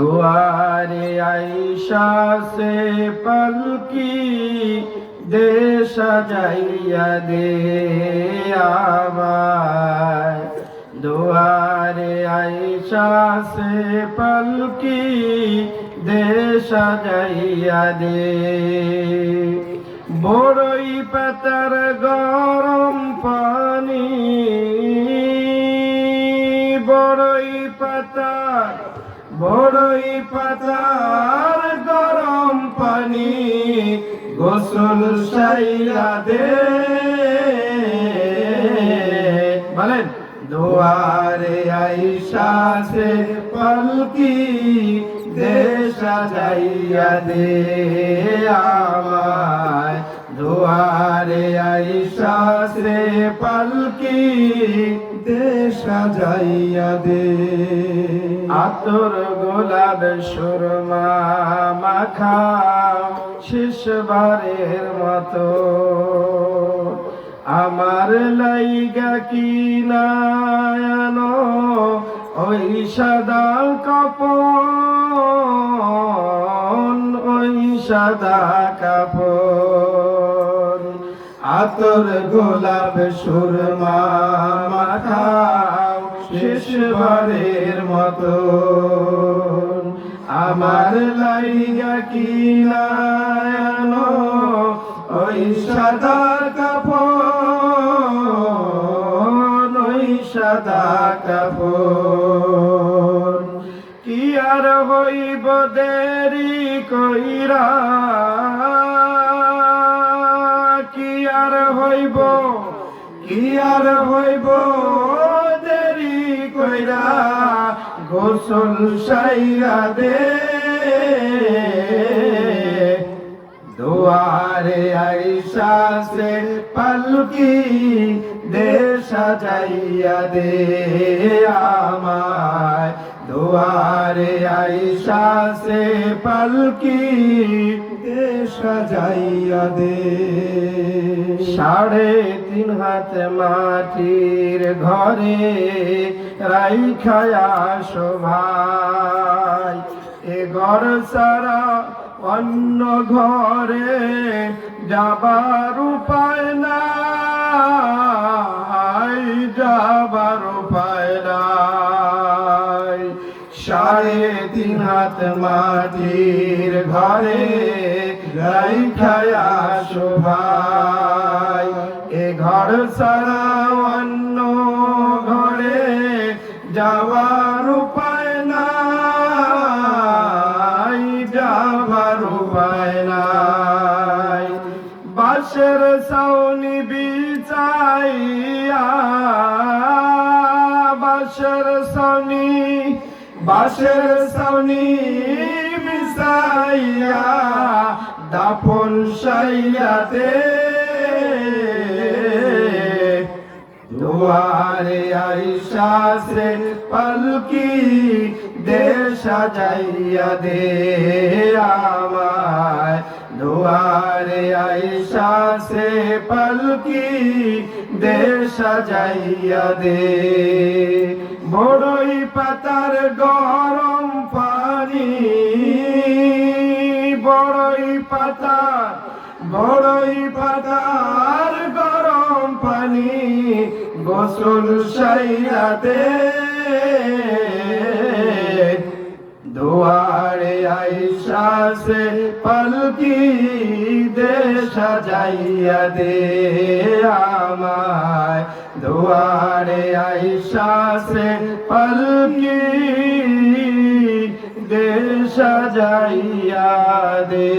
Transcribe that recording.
दुआरे आयशा से पलकी दे सजाइया दे आवाज़। दुआरे आयशा से पलकी दे सजाइया दे বড়ই পাতার গরম পানি বড়ই পাতার গরম পানি গোসল সাইয়া দে বলেন দুয়ারে আয়শা সে পলকি দে সাজাইয়া দে আমায় দুয়ারে আয়শা সে পলকি দে সাজাইয়া দে আতর গোলাপ সুরমা মাখা শেষবারের মতো আমার লাইগা কিনায়ানো ওই সাদা কাপড় ওই সাদা কাপড় আতর গোলাপ সুরমা মাখাও শেষবারের মতো আমার লাইগা কিনায়ানো ওই সাদা কাপড় ওই সাদা কাপড় কি আর হইব দেরি কইরা কি আর হইব দেরি কইরা গোসল সাইয়া দে দুয়ারে আয়শা সে পলকি দে সাজাইয়া দে আমায় দুয়ারে আয়শা সে পলকি দে সাজাইয়া দে 3.5 হাত মাটির ঘরে রাইখায়া শোভাই এ ঘর সারা অন্য ঘরে যাবার উপায় নাই যাবার উপায় নাই 3.5 হাত মাটির ঘরে রাইখায়া শোভাই এ ঘর সারা অন্য ঘরে যাওয়ার উপায় নাই যাবার উপায় নাই বাঁশের ছাউনি বিছাইয়া বাঁশের ছাউনি বিছাইয়া দাফন সাইয়া দে দুয়ারে আয়শা সে পলকি দে সাজাইয়া দে আমায় দুয়ারে আয়শা সে পলকি দে সাজাইয়া দে বড়ই পাতার গরম পানি বড়ই পাতার গরম পানি গোসল সাইয়া দে দুয়ারে আয়শা সে পলকি দে সাজাইয়া দে আমায় দুয়ারে আয়শা সে পলকি দে সাজাইয়া দে